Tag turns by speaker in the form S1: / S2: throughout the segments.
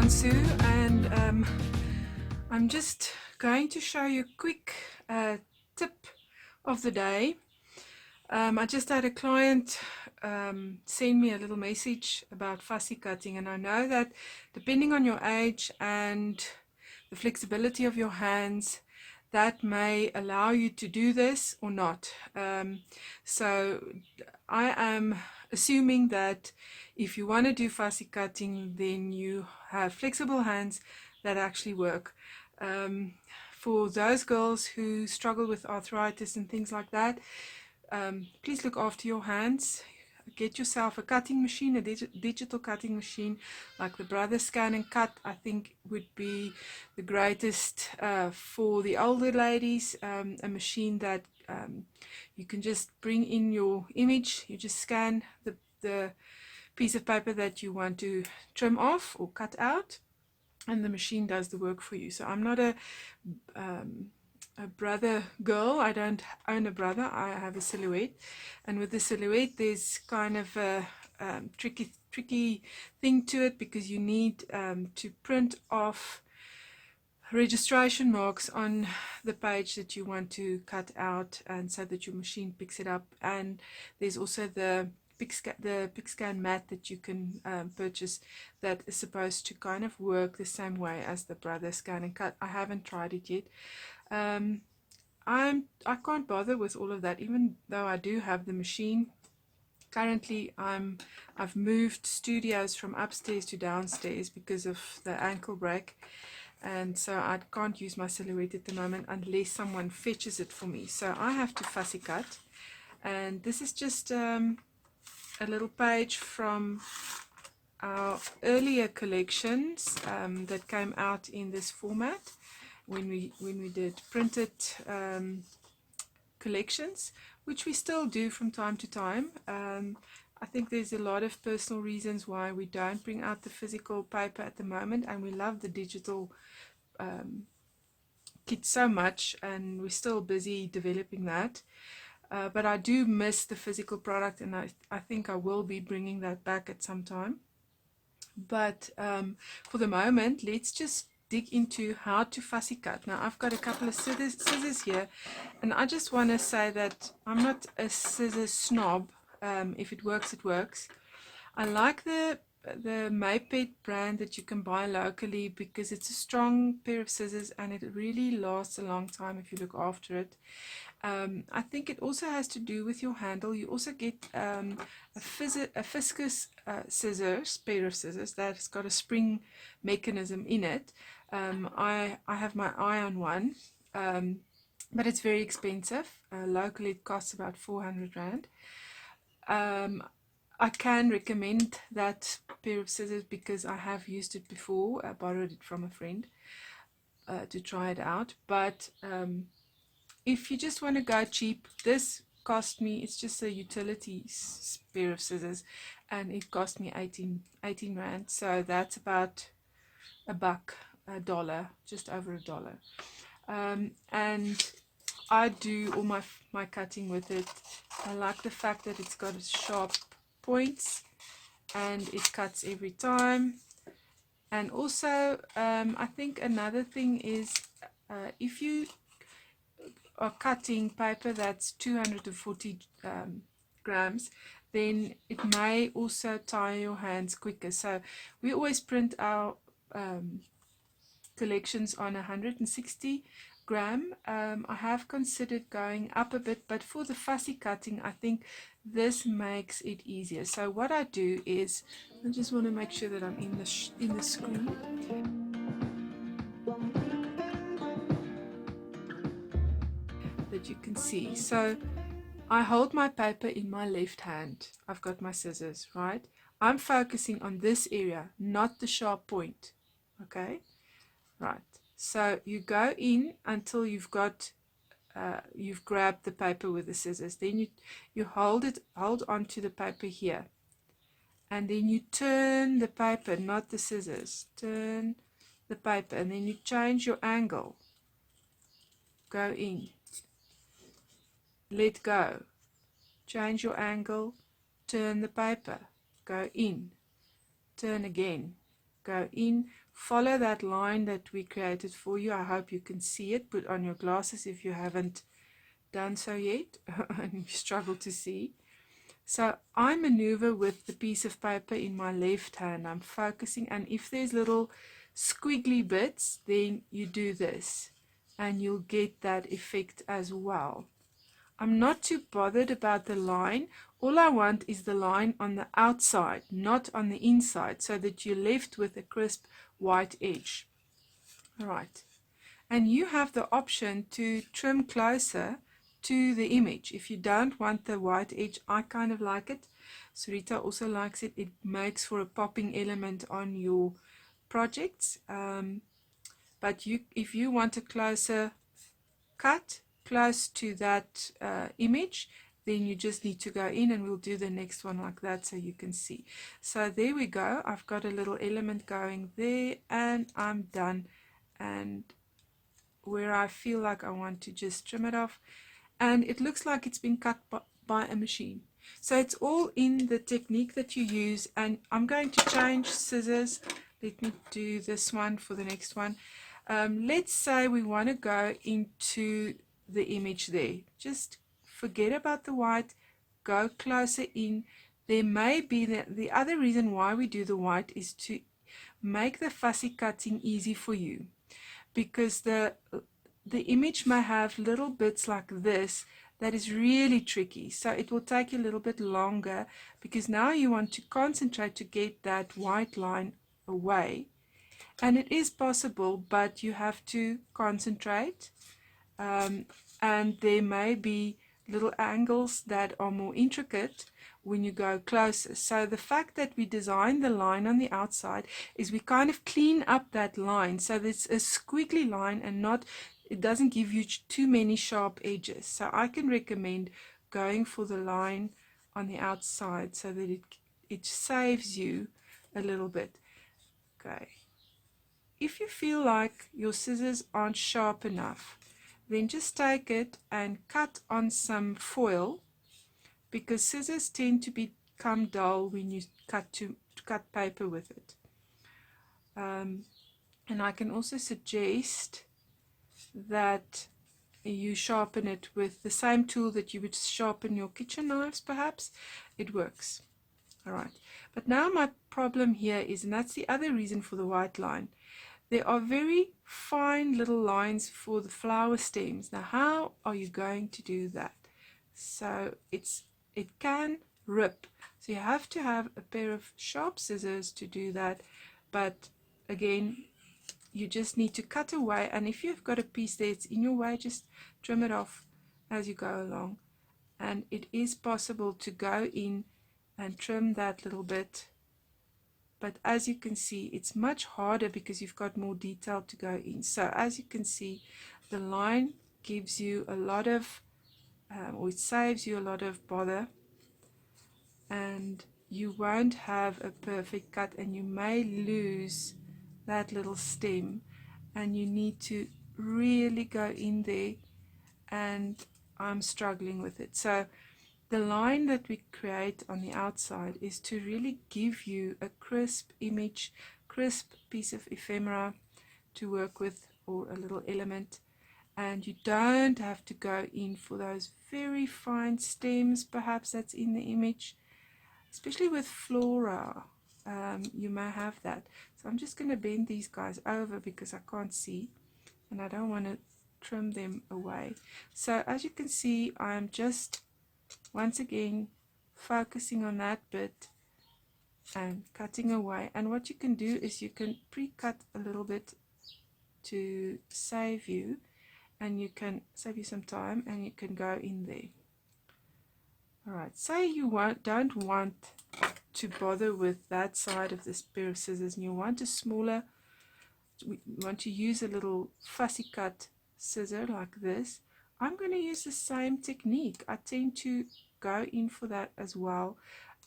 S1: Ansu, and I'm just going to show you a quick tip of the day. I just had a client send me a little message about fussy cutting, and I know that depending on your age and the flexibility of your hands, that may allow you to do this or not. So I am assuming that if you want to do fussy cutting, then you have flexible hands that actually work. For those girls who struggle with arthritis and things like that, please look after your hands. Get yourself a cutting machine, a digital cutting machine like the Brother Scan and Cut. I think would be the greatest for the older ladies. A machine that you can just bring in your image. You just scan the piece of paper that you want to trim off or cut out, and the machine does the work for you. So I'm not a brother girl. I don't own a brother. I have a Silhouette, and with the Silhouette there's kind of a tricky thing to it, because you need to print off registration marks on the page that you want to cut out, and so that your machine picks it up. And there's also the PicScan mat that you can purchase, that is supposed to kind of work the same way as the Brother Scan and Cut. I haven't tried it yet. I can't bother with all of that, even though I do have the machine. Currently I've moved studios from upstairs to downstairs because of the ankle break, and so I can't use my Silhouette at the moment unless someone fetches it for me. So I have to fussy cut, and this is just a little page from our earlier collections that came out in this format when we did printed collections, which we still do from time to time. I think there's a lot of personal reasons why we don't bring out the physical paper at the moment, and we love the digital kit so much, and we're still busy developing that. But I do miss the physical product, and I think I will be bringing that back at some time. But for the moment, let's just dig into how to fussy cut. Now I've got a couple of scissors here, and I just want to say that I'm not a scissors snob. If it works, it works. I like the Maped brand that you can buy locally, because it's a strong pair of scissors and it really lasts a long time if you look after it. I think it also has to do with your handle. You also get a viscous scissors, pair of scissors that's got a spring mechanism in it. I have my eye on one, but it's very expensive. Locally it costs about 400 Rand. I can recommend that pair of scissors because I have used it before. I borrowed it from a friend to try it out. But if you just want to go cheap, this cost me, it's just a utility pair of scissors, and it cost me 18 Rand. So that's about $1, just over $1. And I do all my cutting with it. I like the fact that it's got sharp points and it cuts every time. And also I think another thing is, if you are cutting paper that's 240 grams, then it may also tire your hands quicker. So we always print our collections on 160 gram. I have considered going up a bit, but for the fussy cutting I think this makes it easier. So what I do is, I just want to make sure that I'm in the screen. That you can see. So I hold my paper in my left hand. I've got my scissors, right? I'm focusing on this area, not the sharp point. Okay, right. So you go in until you've grabbed the paper with the scissors. Then you hold on to the paper here, and then you turn the paper, not the scissors. Turn the paper, and then you change your angle. Go in. Let go. Change your angle. Turn the paper. Go in. Turn again. Go in. follow that line that we created for you. I hope you can see it. Put on your glasses if you haven't done so yet and you struggle to see. So I maneuver with the piece of paper in my left hand. I'm focusing, and if there's little squiggly bits, then you do this and you'll get that effect as well. I'm not too bothered about the line. All I want is the line on the outside, not on the inside, so that you're left with a crisp white edge. All right. And you have the option to trim closer to the image. If you don't want the white edge, I kind of like it. Sarita also likes it. It makes for a popping element on your projects. But if you want a closer cut close to that image, then you just need to go in, and we'll do the next one like that so you can see. So there we go. I've got a little element going there, and I'm done. And where I feel like I want to just trim it off, and it looks like it's been cut by a machine. So it's all in the technique that you use. And I'm going to change scissors. Let me do this one for the next one. Let's say we want to go into the image there. Just forget about the white, go closer in. There may be the other reason why we do the white is to make the fussy cutting easy for you, because the image may have little bits like this that is really tricky. So it will take you a little bit longer, because now you want to concentrate to get that white line away. And it is possible, but you have to concentrate. And there may be little angles that are more intricate when you go closer. So the fact that we design the line on the outside is we kind of clean up that line so there's a squiggly line, and it doesn't give you too many sharp edges. So I can recommend going for the line on the outside so that it saves you a little bit. Okay. If you feel like your scissors aren't sharp enough, then just take it and cut on some foil, because scissors tend to become dull when you cut paper with it. And I can also suggest that you sharpen it with the same tool that you would sharpen your kitchen knives, perhaps. It works. All right. But now my problem here is, and that's the other reason for the white line, there are very fine little lines for the flower stems. Now, how are you going to do that? So it can rip. So you have to have a pair of sharp scissors to do that. But again, you just need to cut away. And if you've got a piece there, it's in your way, just trim it off as you go along. And it is possible to go in and trim that little bit. But as you can see, it's much harder because you've got more detail to go in. So as you can see, the line gives you a lot of, or it saves you a lot of bother. And you won't have a perfect cut, and you may lose that little stem. And you need to really go in there, and I'm struggling with it. So the line that we create on the outside is to really give you a crisp image, crisp piece of ephemera to work with, or a little element. And you don't have to go in for those very fine stems perhaps that's in the image, especially with flora. You may have that. So I'm just going to bend these guys over because I can't see, and I don't want to trim them away. So as you can see, I'm just once again focusing on that bit and cutting away. And what you can do is you can pre-cut a little bit to save you, and you can save you some time, and you can go in there. Alright, say you don't want to bother with that side of this pair of scissors, and you want a smaller, you want to use a little fussy cut scissor like this. I'm going to use the same technique. I tend to go in for that as well.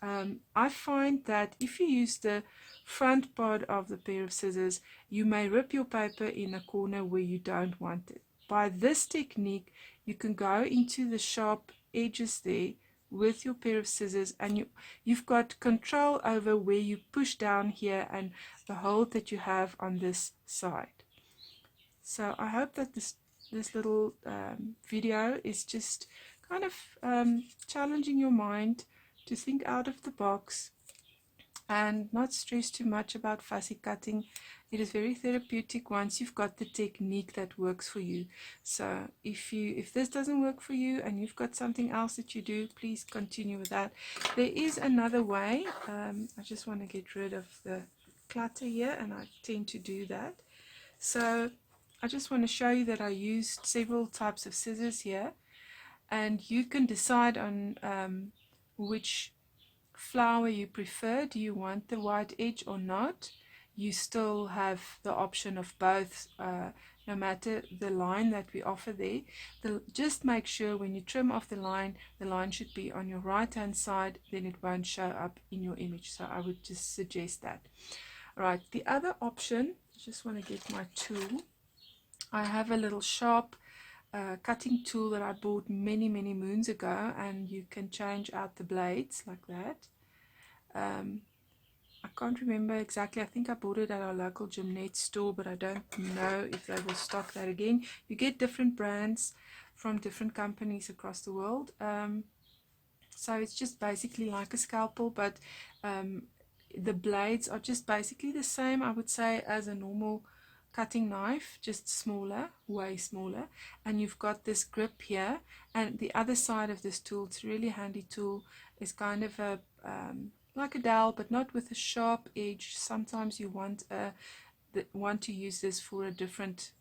S1: I find that if you use the front part of the pair of scissors, you may rip your paper in a corner where you don't want it. By this technique, you can go into the sharp edges there with your pair of scissors, and you've got control over where you push down here and the hole that you have on this side. So I hope that this little video is just kind of challenging your mind to think out of the box and not stress too much about fussy cutting. It is very therapeutic once you've got the technique that works for you. So if this doesn't work for you and you've got something else that you do, please continue with that. There is another way. I just want to get rid of the clutter here, and I tend to do that. So I just want to show you that I used several types of scissors here, and you can decide on which flower you prefer. Do you want the white edge or not? You still have the option of both, no matter the line that we offer there. Just make sure when you trim off the line should be on your right hand side, then it won't show up in your image. So I would just suggest that. Right, the other option, I just want to get my tool. I have a little sharp cutting tool that I bought many moons ago, and you can change out the blades like that. I can't remember exactly. I think I bought it at our local Gymnet store, but I don't know if they will stock that again. You get different brands from different companies across the world. So it's just basically like a scalpel, but the blades are just basically the same, I would say, as a normal cutting knife, just smaller, way smaller. And you've got this grip here, and the other side of this tool, it's a really handy tool, is kind of a like a dowel, but not with a sharp edge. Sometimes you want to use this for a different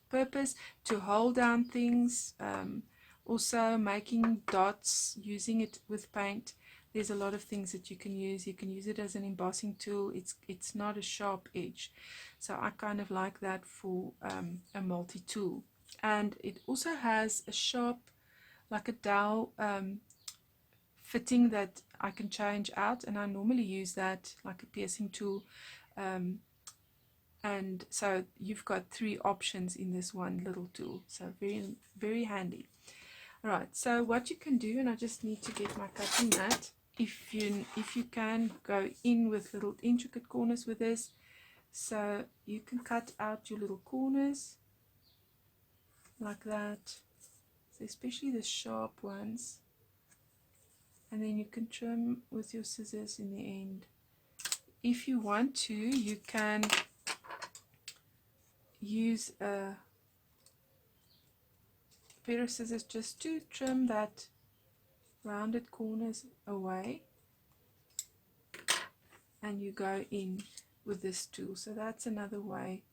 S1: purpose, to hold down things, also making dots, using it with paint. There's a lot of things that you can use. You can use it as an embossing tool. It's not a sharp edge, so I kind of like that for a multi-tool. And it also has a sharp, like a dowel fitting that I can change out, and I normally use that like a piercing tool. And so you've got 3 options in this one little tool, so very handy. Alright, so what you can do, and I just need to get my cutting mat, if you can go in with little intricate corners with this, so you can cut out your little corners like that, so especially the sharp ones, and then you can trim with your scissors in the end. If you want to, you can use a pair of scissors just to trim that rounded corners away, and you go in with this tool. So that's another way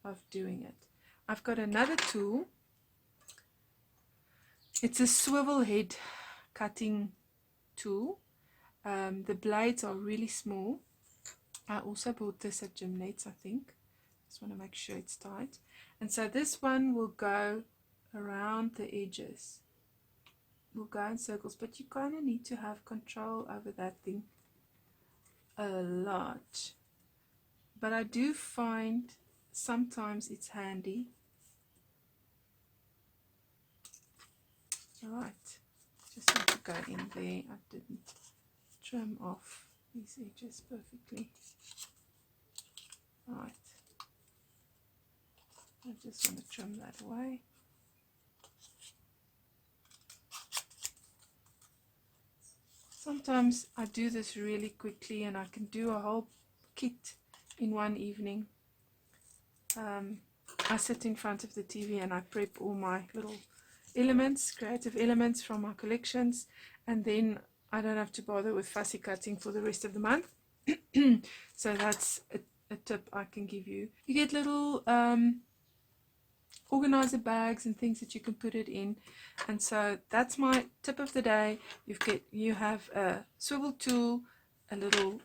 S1: of doing it. I've got another tool. It's a swivel head cutting tool. The blades are really small. I also bought this at Gymnet's, I think. Just want to make sure it's tight. And so this one will go around the edges. Will go in circles, but you kind of need to have control over that thing a lot. But I do find sometimes it's handy. Alright, just need to go in there. I didn't trim off these edges perfectly. Alright, I just want to trim that away. Sometimes I do this really quickly, and I can do a whole kit in one evening. I sit in front of the TV and I prep all my little elements, creative elements from my collections, and then I don't have to bother with fussy cutting for the rest of the month. So that's a tip I can give you. You get little organizer bags and things that you can put it in, and so that's my tip of the day. You have a swivel tool, a little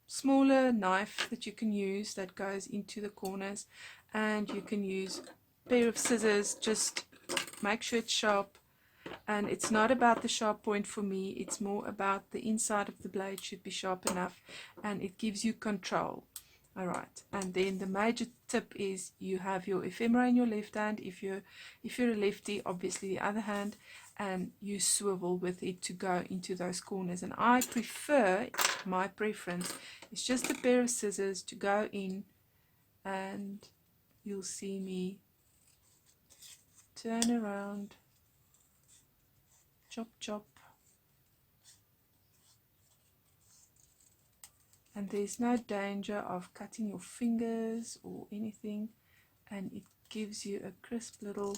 S1: smaller knife that you can use that goes into the corners, and you can use a pair of scissors. Just make sure it's sharp, and it's not about the sharp point for me, it's more about the inside of the blade should be sharp enough, and it gives you control. Alright, and then the major tip is you have your ephemera in your left hand. If you're a lefty, obviously the other hand, and you swivel with it to go into those corners. And I prefer, my preference is just a pair of scissors to go in, and you'll see me turn around, chop chop, and there's no danger of cutting your fingers or anything, and it gives you a crisp little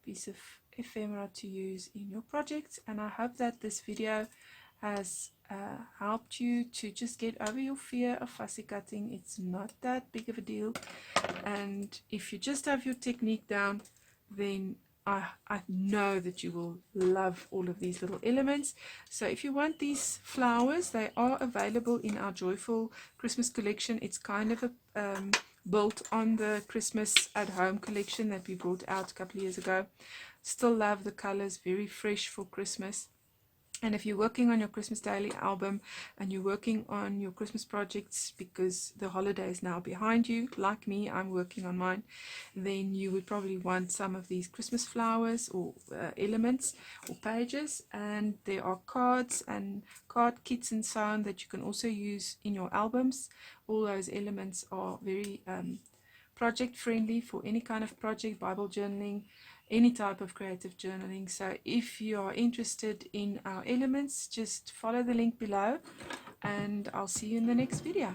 S1: piece of ephemera to use in your projects. And I hope that this video has helped you to just get over your fear of fussy cutting. It's not that big of a deal, and if you just have your technique down, then I know that you will love all of these little elements. So if you want these flowers, they are available in our Joyful Christmas collection. It's kind of a built on the Christmas at Home collection that we brought out a couple of years ago. Still love the colors, very fresh for Christmas. And if you're working on your Christmas daily album and you're working on your Christmas projects because the holiday is now behind you, like me, I'm working on mine, then you would probably want some of these Christmas flowers or elements or pages. And there are cards and card kits and so on that you can also use in your albums. All those elements are very project friendly for any kind of project, Bible journaling, any type of creative journaling. So if you are interested in our elements, just follow the link below, and I'll see you in the next video.